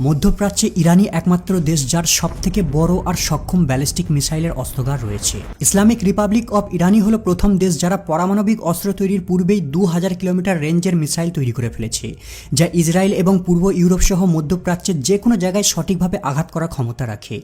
মধ্যপ্রাচ্যে ইরানই একমাত্র দেশ যার সবথেকে বড় আর সক্ষম ব্যালিস্টিক মিসাইলের অস্ত্রাগার রয়েছে। ইসলামিক রিপাবলিক অব ইরানই হলো প্রথম দেশ যারা পারমাণবিক অস্ত্র তৈরির পূর্বেই 2000 কিলোমিটার রেঞ্জের মিসাইল তৈরি করে ফেলেছে, যা ইসরায়েল এবং পূর্ব ইউরোপ সহ মধ্যপ্রাচ্যের যে কোনো জায়গায় সঠিকভাবে আঘাত করার ক্ষমতা রাখে।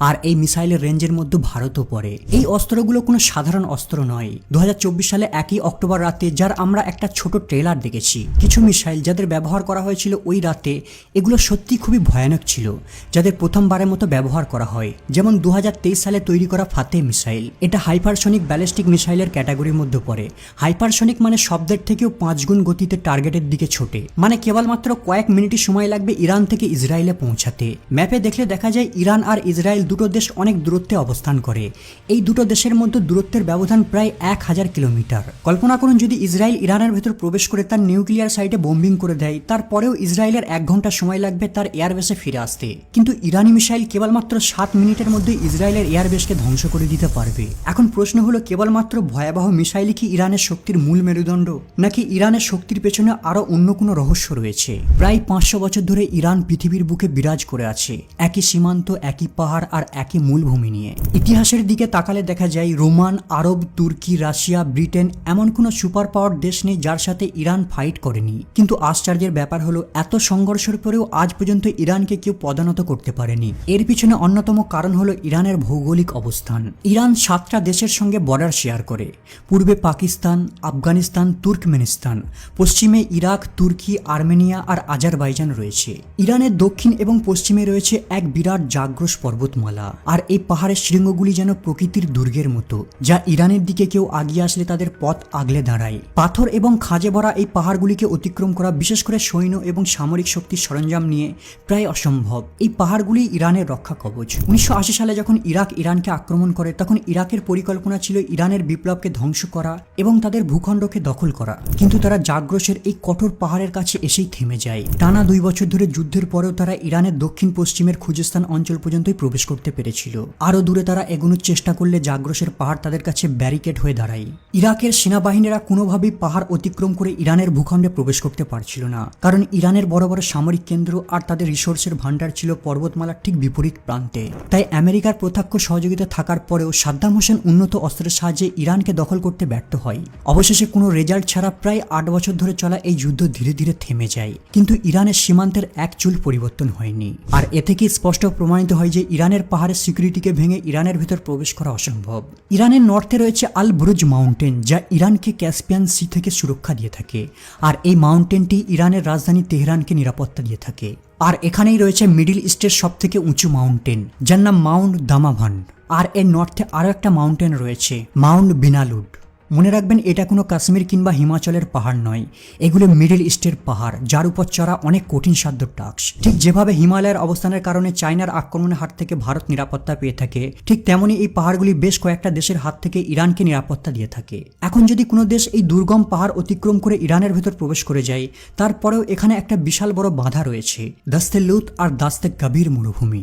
আর এই মিসাইলের রেঞ্জের মধ্যে ভারতও পড়ে। এই অস্ত্রগুলো কোনো সাধারণ অস্ত্র নয়। 2024 সালে 1 অক্টোবর রাতে যার আমরা একটা ছোট ট্রেলার দেখেছি, কিছু মিসাইল যাদের ব্যবহার করা হয়েছিল ওই রাতে, এগুলো সত্যি খুবই ভয়ানক ছিল, যাদের প্রথমবারের মতো ব্যবহার করা হয়। যেমন 2023 সালে তৈরি করা ফাতেহ মিসাইল, এটা হাইপারসনিক ব্যালিস্টিক মিসাইলের ক্যাটাগরির মধ্যে পড়ে। হাইপারসনিক মানে শব্দের থেকেও 5 গুণ গতিতে টার্গেটের দিকে ছোটে, মানে কেবলমাত্র কয়েক মিনিটই সময় লাগবে ইরান থেকে ইসরায়েলে পৌঁছাতে। ম্যাপে দেখলে দেখা যায় ইরান আর ইসরায়েল দুটো দেশ অনেক দূরত্বে অবস্থান করে। এই দুটো দেশের মধ্যে দূরত্বের ব্যবধান প্রায় 1000 কিলোমিটার। কল্পনা করুন যদি ইসরায়েল ইরানের ভেতর প্রবেশ করে তার নিউক্লিয়ার সাইটে বোম্বিং করে দেয়, তারপরেও ইসরায়েলের 1 ঘন্টা সময় লাগবে তার এয়ারবেসে ফিরে আসতে। কিন্তু ইরানি মিসাইল কেবলমাত্র 7 মিনিটের মধ্যে ইসরায়েলের এয়ারবেসকে ধ্বংস করে দিতে পারবে। এখন প্রশ্ন হলো, কেবলমাত্র ভয়াবহ মিসাইলই কি ইরানের শক্তির মূল মেরুদণ্ড, নাকি ইরানের শক্তির পেছনে আরো অন্য কোনো রহস্য রয়েছে? প্রায় 500 বছর ধরে ইরান পৃথিবীর বুকে বিরাজ করে আছে, একই সীমান্ত, একই পাহাড় আর একই মূলভূমি নিয়ে। ইতিহাসের দিকে তাকালে দেখা যায় রোমান, আরব, তুর্কি, রাশিয়া, ব্রিটেন এমন কোনো সুপার পাওয়ার দেশ নেই যার সাথে ইরান ফাইট করেনি। কিন্তু আশ্চর্যের ব্যাপার হলো, এত সংঘর্ষের পরেও আজ পর্যন্ত ইরানকে কেউ পদানত করতে পারেনি। এর পিছনে অন্যতম কারণ হলো ইরানের ভৌগোলিক অবস্থান। ইরান 7টা দেশের সঙ্গে বর্ডার শেয়ার করে। পূর্বে পাকিস্তান, আফগানিস্তান, তুর্কমেনিস্তান, পশ্চিমে ইরাক, তুর্কি, আর্মেনিয়া আর আজারবাইজান রয়েছে। ইরানের দক্ষিণ এবং পশ্চিমে রয়েছে এক বিরাট জাগ্রস পর্বতমালা, আর এই পাহাড়ের শৃঙ্গগুলি যেন প্রকৃতির দুর্গের মতো, যা ইরানের দিকে কেউ আগিয়ে আসলে তাদের পথ আগলে দাঁড়ায়। পাথর এবং খাঁজে ভরা এই পাহাড়গুলিকে অতিক্রম করা, বিশেষ করে সৈন্য এবং সামরিক শক্তির সরঞ্জাম নিয়ে, প্রায় অসম্ভব। এই পাহাড়গুলি ইরানের রক্ষা কবচ। 1980 সালে যখন ইরাক ইরানকে আক্রমণ করে, তখন ইরাকের পরিকল্পনা ছিল ইরানের বিপ্লবকে ধ্বংস করা এবং তাদের ভূখণ্ডকে দখল করা। কিন্তু তারা জাগ্রসের এই কঠোর পাহাড়ের কাছে এসেই থেমে যায়। টানা 2 বছর ধরে যুদ্ধের পরেও তারা ইরানের দক্ষিণ পশ্চিমের খুজেস্তান অঞ্চল পর্যন্তই প্রবেশ করতে পেরেছিল। আরও দূরে তারা এগোনোর চেষ্টা করলে জাগ্রসের পাহাড় তাদের কাছে ব্যারিকেড হয়ে দাঁড়ায়। ইরাকের সেনাবাহিনীরা কোনোভাবেই পাহাড় অতিক্রম করে ইরানের ভূখণ্ডে প্রবেশ করতে পারছিল না, কারণ ইরানের বড় বড় সামরিক কেন্দ্র আর তাদের রিসোর্সের ভান্ডার ছিল পর্বতমালার ঠিক বিপরীত প্রান্তে। তাই আমেরিকার প্রত্যক্ষ সহযোগিতা থাকার পরেও সাদ্দাম হোসেন উন্নত অস্ত্রের সাহায্যে ইরানকে দখল করতে ব্যর্থ হয়। অবশেষে কোনো রেজাল্ট ছাড়া প্রায় 8 বছর ধরে চলা এই যুদ্ধ ধীরে ধীরে থেমে যায়। কিন্তু ইরানের সীমান্তের এক চুল পরিবর্তন হয়নি। আর এ থেকে স্পষ্ট প্রমাণিত হয় যে ইরানের পাহাড়ের সিকিউরিটিকে ভেঙে ইরানের ভিতর প্রবেশ করা অসম্ভব। ইরানের নর্থে রয়েছে আল বুরুজ মাউন্টেন, যা ইরানকে ক্যাসপিয়ান সি থেকে সুরক্ষা দিয়ে থাকে। আর এই মাউন্টেনটি ইরানের রাজধানী তেহরানকে নিরাপত্তা দিয়ে থাকে। আর এখানেই রয়েছে মিডিল ইস্টের সবথেকে উঁচু মাউন্টেন, যার নাম মাউন্ট দামাভান। আর এর নর্থে আরও একটা মাউন্টেন রয়েছে, মাউন্ট বিনালুড। মনে রাখবেন, এটা কোনো কাশ্মীর কিংবা হিমাচলের পাহাড় নয়, এগুলো মিডল ইস্টের পাহাড়, যার উপর চড়া অনেক কঠিন সাধ্য টাস্ক। ঠিক যেভাবে হিমালয়ের অবস্থানের কারণে চায়নার আক্রমণের হাত থেকে ভারত নিরাপত্তা পেয়ে থাকে, ঠিক তেমনি এই পাহাড়গুলি বেশ কয়েকটা দেশের হাত থেকে ইরানকে নিরাপত্তা দিয়ে থাকে। এখন যদি কোনো দেশ এই দুর্গম পাহাড় অতিক্রম করে ইরানের ভেতর প্রবেশ করে যায়, তারপরেও এখানে একটা বিশাল বড় বাধা রয়েছে, দাস্তে লুত আর দাস্তে গভীর মরুভূমি।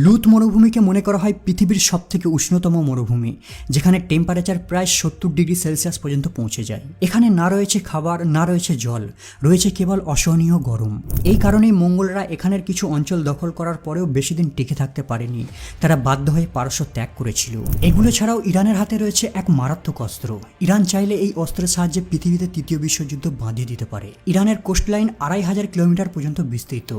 লুত মরুভূমিকে মনে করা হয় পৃথিবীর সবথেকে উষ্ণতম মরুভূমি, যেখানে টেম্পারেচার প্রায় 70 ডিগ্রি সেলসিয়াস পর্যন্ত পৌঁছে যায়। এখানে না রয়েছে খাবার, না রয়েছে জল, রয়েছে কেবল অসহনীয় গরম। এই কারণেই মঙ্গলরা এখানের কিছু অঞ্চল দখল করার পরেও বেশি দিন টিকে থাকতে পারেনি, তারা বাধ্য হয়ে পারস্য ত্যাগ করেছিল। এগুলো ছাড়াও ইরানের হাতে রয়েছে এক মারাত্মক অস্ত্র। ইরান চাইলে এই অস্ত্রের সাহায্যে পৃথিবীতে তৃতীয় বিশ্বযুদ্ধ বাঁধিয়ে দিতে পারে। ইরানের কোস্টলাইন 2500 কিলোমিটার পর্যন্ত বিস্তৃত,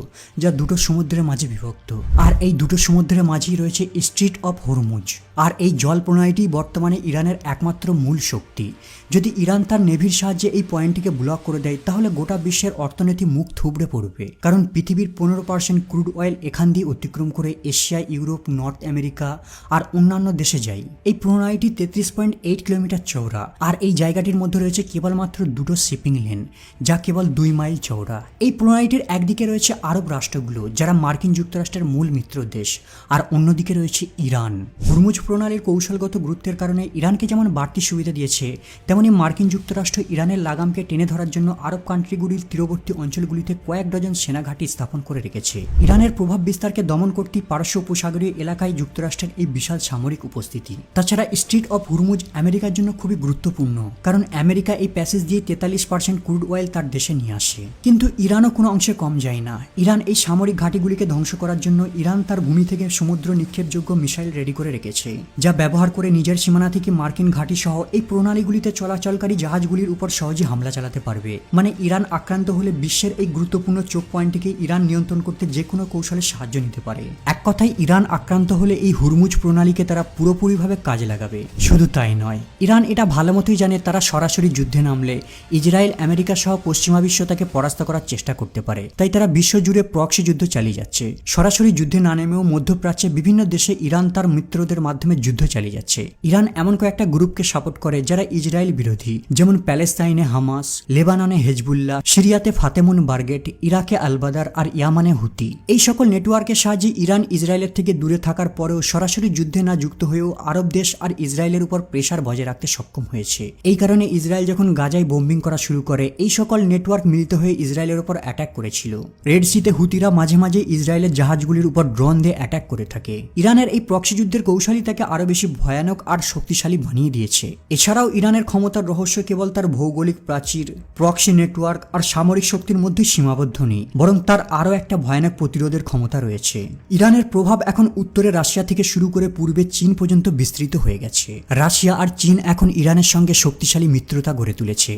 যা দুটো সমুদ্রের মাঝে বিভক্ত। আর এই দুটো সমুদ্রের মাঝেই রয়েছে স্ট্রিট অফ হরমুজ। আর এই জল প্রণালীটি বর্তমানে ইরানের একমাত্র মূল শক্তি। যদি ইরান তার নেভির সাহায্যে এই পয়েন্টটিকে ব্লক করে দেয়, তাহলে গোটা বিশ্বের অর্থনীতি মুখ থুবড়ে পড়বে, কারণ পৃথিবীর 15% ক্রুড অয়েল এখান দিয়ে অতিক্রম করে এশিয়া, ইউরোপ, নর্থ আমেরিকা আর অন্যান্য দেশে যায়। এই প্রণালীটি 33.8 কিলোমিটার চওড়া, আর এই জায়গাটির মধ্যে রয়েছে কেবলমাত্র দুটো শিপিং লেন, যা কেবল 2 মাইল চওড়া। এই প্রণালীটির একদিকে রয়েছে আরব রাষ্ট্রগুলো, যারা মার্কিন যুক্তরাষ্ট্রের মূল মিত্র দেশ, আর অন্যদিকে রয়েছে ইরান। হরমুজ প্রণালীর কৌশলগত গুরুত্বের কারণে ইরানকে যেমন বাড়তি সুবিধা দিয়েছে, তেমনি মার্কিন যুক্তরাষ্ট্র ইরানের লাগামকে টেনে ধরার জন্য আরব কান্ট্রিগুলির তীরবর্তী অঞ্চলগুলিতে কয়েক ডজন সেনাঘাঁটি স্থাপন করে রেখেছে। ইরানের প্রভাব বিস্তারকে দমন করতে পারস্য উপসাগরীয় এলাকায় যুক্তরাষ্ট্রের এই বিশাল সামরিক উপস্থিতি। তাছাড়া স্ট্রিট অফ হুরমুজ আমেরিকার জন্য খুবই গুরুত্বপূর্ণ, কারণ আমেরিকা এই প্যাসেজ দিয়ে 43% ক্রুড অয়েল তার দেশে নিয়ে আসে। কিন্তু ইরানও কোনো অংশে কম যায় না। ইরান এই সামরিক ঘাঁটিগুলিকে ধ্বংস করার জন্য ইরান তার ভূমি থেকে সমুদ্র নিক্ষেপযোগ্য মিসাইল রেডি করে রেখেছে, যা ব্যবহার করে নিজের সীমানা থেকে মার্কিন ঘাঁটি সহ এই প্রণালীগুলিতে চলাচলকারী জাহাজগুলির উপর সহজে হামলা চালাতে পারবে। মানে ইরান আক্রান্ত হলে বিশ্বের এই গুরুত্বপূর্ণ চোখ পয়েন্টটিকে ইরান নিয়ন্ত্রণ করতে যে কোনো কৌশলে সাহায্য নিতে পারে। এক কথায় ইরান আক্রান্ত হলে এই হুরমুজ প্রণালীকে তারা পুরোপুরিভাবে কাজে লাগাবে। শুধু তাই নয়, ইরান এটা ভালো মতোই জানে তারা সরাসরি যুদ্ধে নামলে ইসরায়েল, আমেরিকা সহ পশ্চিমা বিশ্ব তাকে পরাস্ত করার চেষ্টা করতে পারে। তাই তারা বিশ্বজুড়ে প্রক্সি যুদ্ধ চালিয়ে যাচ্ছে। সরাসরি যুদ্ধে না নেমেও মধ্যপ্রাচ্যে বিভিন্ন দেশে ইরান তার মিত্রদের মাধ্যমে যুদ্ধ চালিয়ে যাচ্ছে। ইরান এমন কয়েকটা গ্রুপকে সাপোর্ট করে যারা ইসরায়েল বিরোধী, যেমন প্যালেস্তাইনে হামাস, লেবাননে হেজবুল্লাহ, সিরিয়াতে ফাতেমুন বার্গেট, ইরাকে আলবাদার আর ইয়ামানে হুতি। এই সকল নেটওয়ার্কের সাহায্যে ইরান ইসরায়েলের থেকে দূরে থাকার পরেও সরাসরি যুদ্ধে না যুক্ত হয়েও আরব দেশ আর ইসরায়েলের উপর প্রেসার বজায় রাখতে সক্ষম হয়েছে। এই কারণে ইসরায়েল যখন গাজায় বোম্বিং করা শুরু করে, এই সকল নেটওয়ার্ক মিলিত হয়ে ইসরায়েলের উপর অ্যাটাক করেছিল। রেড সিতে হুতিরা মাঝে মাঝে ইসরায়েলের জাহাজগুলির উপর ড্রোন দিয়ে অ্যাটাক করে থাকে। ইরানের এই প্রক্সি যুদ্ধের কৌশলিতাকে আরো বেশি ভয়ানক আর শক্তিশালী বানিয়ে দিয়েছে। এছাড়াও ইরানের ক্ষমতার রহস্য কেবল তার ভৌগোলিক প্রাচীর, প্রক্সি নেটওয়ার্ক আর সামরিক শক্তির মধ্যে সীমাবদ্ধ নেই, বরং তার আরও একটা ভয়ানক প্রতিরোধের ক্ষমতা রয়েছে। ইরানের প্রভাব এখন উত্তরে রাশিয়া থেকে শুরু করে পূর্বে চীন পর্যন্ত বিস্তৃত হয়ে গেছে। রাশিয়া আর চীন এখন ইরানের সঙ্গে শক্তিশালী মিত্রতা গড়ে তুলেছে,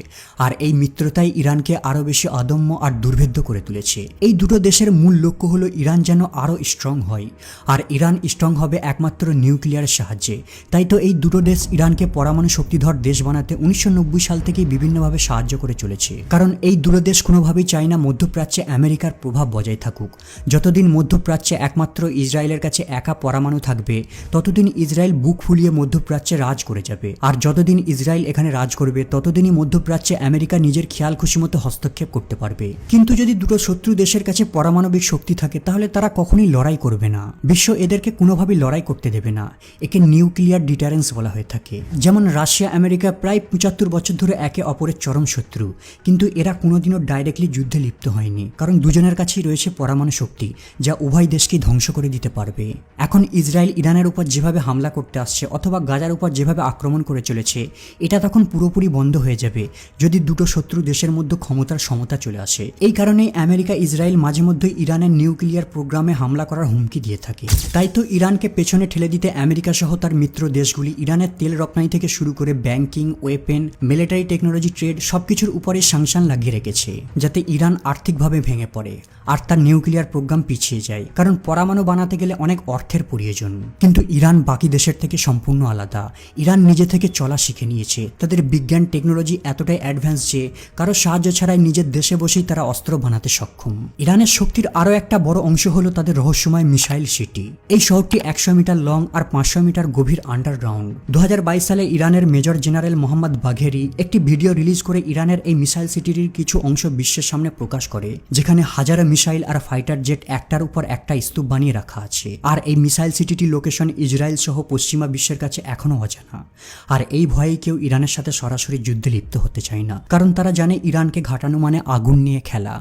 আর এই মিত্রতাই ইরানকে আরও বেশি অদম্য আর দুর্ভেদ্য করে তুলেছে। এই দুটো দেশের মূল লক্ষ্য হলো ইরান যেন আরও স্ট্রং হয়, আর ইরান স্ট্রং হবে একমাত্র নিউক্লিয়ারের সাহায্যে। তাই তো এই দুটো দেশ ইরানকে পরমাণু শক্তিধর দেশ বানাতে 1990 সাল থেকেই বিভিন্নভাবে সাহায্য করে চলেছে। কারণ এই দুটো দেশ কোনোভাবেই চায় না মধ্যপ্রাচ্যে আমেরিকার প্রভাব বজায় থাকুক। যতদিন মধ্যপ্রাচ্যে একমাত্র ইসরায়েলের কাছে একা পরমাণু থাকবে, ততদিন ইসরায়েল বুক ফুলিয়ে মধ্যপ্রাচ্যে রাজ করে যাবে। আর যতদিন ইসরায়েল এখানে রাজ করবে, ততদিনই মধ্যপ্রাচ্যে আমেরিকা নিজের খেয়াল খুশি মতো হস্তক্ষেপ করতে পারবে। কিন্তু যদি দুটো শত্রু দেশের কাছে পারমাণবিক শক্তি থাকে, তাহলে তারা কখনোই লড়াই করবে না। বিশ্ব এদেরকে কোনোভাবেই লড়াই করতে দেবে না। একে নিউক্লিয়ার ডিটারেন্স বলা হয়ে থাকে। যেমন রাশিয়া আমেরিকা প্রায় 75 বছর ধরে একে অপরের চরম শত্রু, কিন্তু এরা কোনোদিনও ডাইরেক্টলি যুদ্ধে লিপ্ত হয়নি, কারণ দুজনের কাছেই রয়েছে পরমাণু শক্তি, যা উভয় দেশকে ধ্বংস করে দিতে পারবে। এখন ইসরায়েল ইরানের উপর যেভাবে হামলা করতে আসছে অথবা গাজার উপর যেভাবে আক্রমণ করে চলেছে, এটা তখন পুরোপুরি বন্ধ হয়ে যাবে যদি দুটো শত্রু দেশের মধ্যে ক্ষমতার সমতা চলে আসে। এই কারণেই আমেরিকা ইসরায়েল মাঝে মধ্যে ইরানের নিউক্লিয়ার প্রোগ্রামে হামলা করার হুমকি দিয়ে থাকে। তাই তো ইরানকে পেছনে ঠেলে দিতে আমেরিকা সহ তার মিত্র দেশগুলি ইরানের তেল রপ্তানি থেকে শুরু করে banking, weapon, military technology, trade সবকিছুর উপরে সাংশন লাগিয়ে রেখেছে, যাতে ইরান আর্থিকভাবে ভেঙে পড়ে আর তার নিউক্লিয়ার প্রোগ্রাম পিছিয়ে যায়। কারণ পরমাণু বানাতে গেলে অনেক অর্থের প্রয়োজন। কিন্তু ইরান বাকি দেশের থেকে সম্পূর্ণ আলাদা। ইরান নিজে থেকে চলা শিখে নিয়েছে। তাদের বিজ্ঞান টেকনোলজি এতটাই অ্যাডভান্স যে কারো সাহায্য ছাড়াই নিজের দেশে বসেই তারা অস্ত্র বানাতে সক্ষম। ইরানের শক্তির আরও একটা বড় অংশ হলো তাদের রহস্যময় মিসাইল সিটি। এই শহরটি 100 মিটার লং আর 500 মিটার গভীর আন্ডারগ্রাউন্ড। 2022 সালে ইরানের মেজর জেনারেল মোহাম্মদ বাঘেরি একটি ভিডিও রিলিজ করে ইরানের এই মিসাইল সিটির কিছু অংশ বিশ্বের সামনে প্রকাশ করে, যেখানে হাজারো মিসাইল আর ফাইটার জেট একটার উপর একটা স্তূপ বানিয়ে রাখা আছে। আর এই মিসাইল সিটিটি লোকেশন ইসরায়েল সহ পশ্চিমা বিশ্বের কাছে এখনো অজানা। আর এই ভয়েই কেউ ইরানের সাথে সরাসরি যুদ্ধে লিপ্ত হতে চায় না, কারণ তারা জানে ইরানকে ঘাটানো মানে আগুন নিয়ে খেলা।